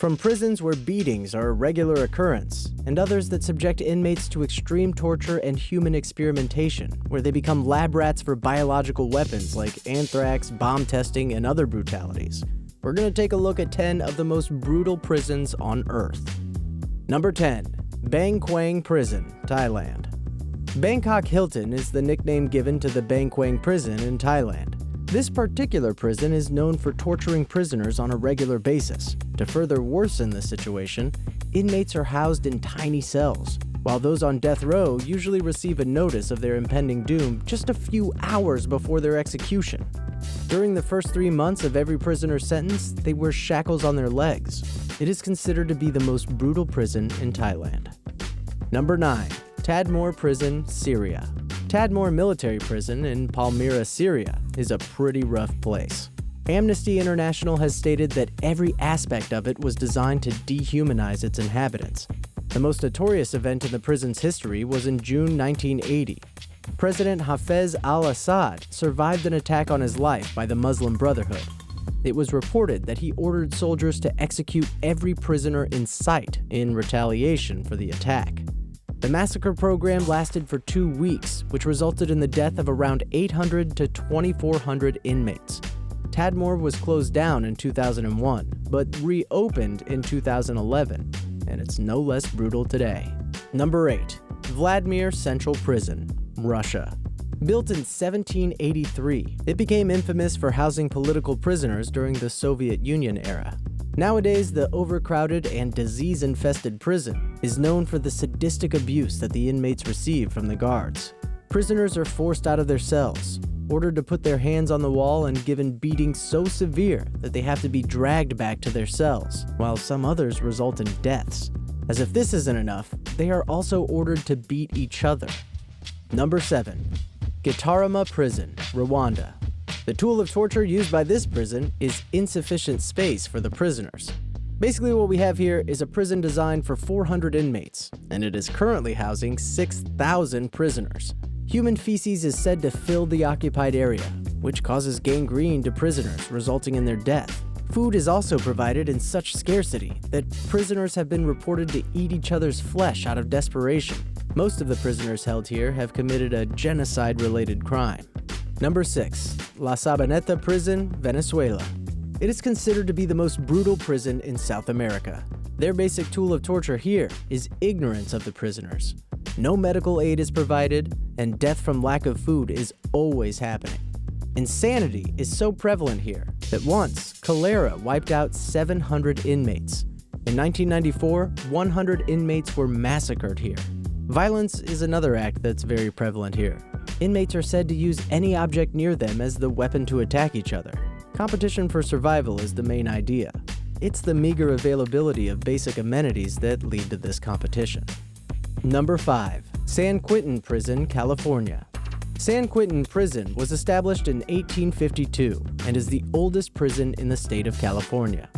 From prisons where beatings are a regular occurrence, and others that subject inmates to extreme torture and human experimentation, where they become lab rats for biological weapons like anthrax, bomb testing, and other brutalities. We're going to take a look at 10 of the most brutal prisons on Earth. Number 10. Bangkok Prison, Thailand. Bangkok Hilton is the nickname given to the Bangkok Prison in Thailand. This particular prison is known for torturing prisoners on a regular basis. To further worsen the situation, inmates are housed in tiny cells, while those on death row usually receive a notice of their impending doom just a few hours before their execution. During the first 3 months of every prisoner's sentence, they wear shackles on their legs. It is considered to be the most brutal prison in Thailand. Number 9. Tadmor Prison, Syria. Tadmor Military Prison in Palmyra, Syria is a pretty rough place. Amnesty International has stated that every aspect of it was designed to dehumanize its inhabitants. The most notorious event in the prison's history was in June 1980. President Hafez al-Assad survived an attack on his life by the Muslim Brotherhood. It was reported that he ordered soldiers to execute every prisoner in sight in retaliation for the attack. The massacre program lasted for 2 weeks, which resulted in the death of around 800 to 2,400 inmates. Tadmor was closed down in 2001, but reopened in 2011, and it's no less brutal today. Number 8. Vladimir Central Prison, Russia. Built in 1783, it became infamous for housing political prisoners during the Soviet Union era. Nowadays, the overcrowded and disease-infested prison is known for the sadistic abuse that the inmates receive from the guards. Prisoners are forced out of their cells, ordered to put their hands on the wall, and given beatings so severe that they have to be dragged back to their cells, while some others result in deaths. As if this isn't enough, they are also ordered to beat each other. Number 7. Gitarama Prison, Rwanda. The tool of torture used by this prison is insufficient space for the prisoners. Basically what we have here is a prison designed for 400 inmates, and it is currently housing 6,000 prisoners. Human feces is said to fill the occupied area, which causes gangrene to prisoners, resulting in their death. Food is also provided in such scarcity that prisoners have been reported to eat each other's flesh out of desperation. Most of the prisoners held here have committed a genocide-related crime. Number 6. La Sabaneta Prison, Venezuela. It is considered to be the most brutal prison in South America. Their basic tool of torture here is ignorance of the prisoners. No medical aid is provided, and death from lack of food is always happening. Insanity is so prevalent here that once, cholera wiped out 700 inmates. In 1994, 100 inmates were massacred here. Violence is another act that's very prevalent here. Inmates are said to use any object near them as the weapon to attack each other. Competition for survival is the main idea. It's the meager availability of basic amenities that lead to this competition. Number 5. San Quentin Prison, California. San Quentin Prison was established in 1852 and is the oldest prison in the state of California.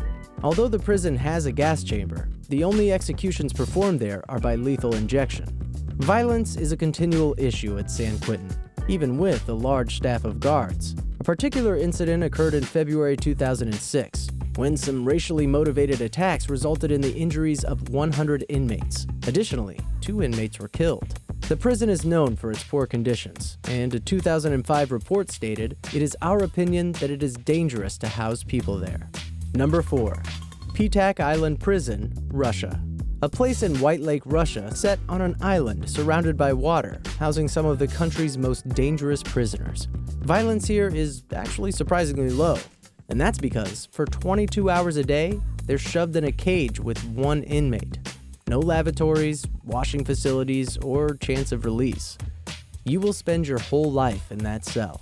Although the prison has a gas chamber, the only executions performed there are by lethal injection. Violence is a continual issue at San Quentin, even with a large staff of guards. A particular incident occurred in February 2006, when some racially motivated attacks resulted in the injuries of 100 inmates. Additionally, 2 inmates were killed. The prison is known for its poor conditions, and a 2005 report stated, "It is our opinion that it is dangerous to house people there." Number 4. PTAC Island Prison, Russia. A place in White Lake, Russia, set on an island surrounded by water, housing some of the country's most dangerous prisoners. Violence here is actually surprisingly low, and that's because for 22 hours a day, they're shoved in a cage with 1 inmate. No lavatories, washing facilities, or chance of release. You will spend your whole life in that cell.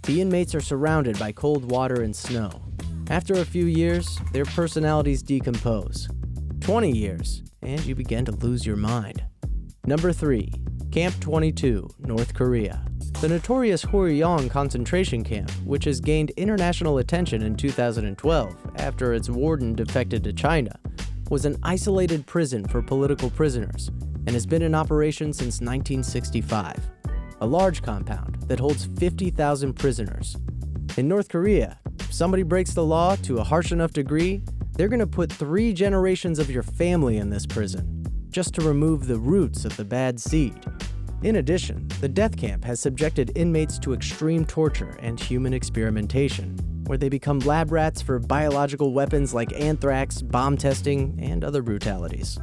The inmates are surrounded by cold water and snow. After a few years, their personalities decompose. 20 years, and you begin to lose your mind. Number 3. Camp 22, North Korea. The notorious Hworyong concentration camp, which has gained international attention in 2012 after its warden defected to China, was an isolated prison for political prisoners and has been in operation since 1965. A large compound that holds 50,000 prisoners. In North Korea, if somebody breaks the law to a harsh enough degree, They're gonna put 3 generations of your family in this prison, just to remove the roots of the bad seed. In addition, the death camp has subjected inmates to extreme torture and human experimentation, where they become lab rats for biological weapons like anthrax, bomb testing, and other brutalities.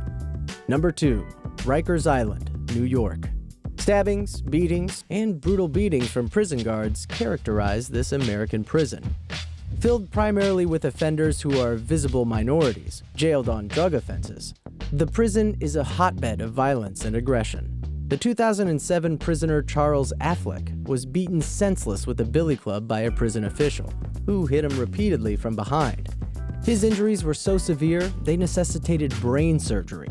Number 2. Rikers Island, New York. Stabbings, beatings, and brutal beatings from prison guards characterize this American prison. Filled primarily with offenders who are visible minorities, jailed on drug offenses, the prison is a hotbed of violence and aggression. The 2007 prisoner Charles Affleck was beaten senseless with a billy club by a prison official, who hit him repeatedly from behind. His injuries were so severe, they necessitated brain surgery.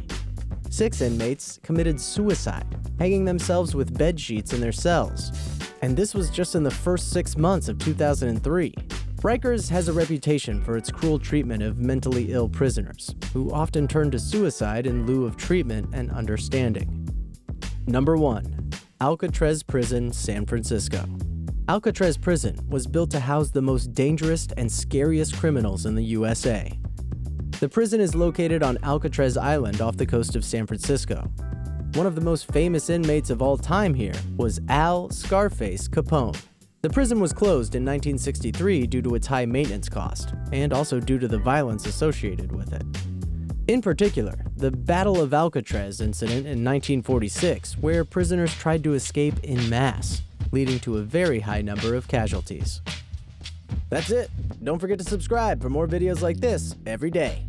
6 inmates committed suicide, hanging themselves with bed sheets in their cells. And this was just in the first 6 months of 2003. Rikers has a reputation for its cruel treatment of mentally ill prisoners, who often turn to suicide in lieu of treatment and understanding. Number 1. Alcatraz Prison, San Francisco. Alcatraz Prison was built to house the most dangerous and scariest criminals in the USA. The prison is located on Alcatraz Island off the coast of San Francisco. One of the most famous inmates of all time here was Al Scarface Capone. The prison was closed in 1963 due to its high maintenance cost, and also due to the violence associated with it. In particular, the Battle of Alcatraz incident in 1946, where prisoners tried to escape en masse, leading to a very high number of casualties. That's it. Don't forget to subscribe for more videos like this every day.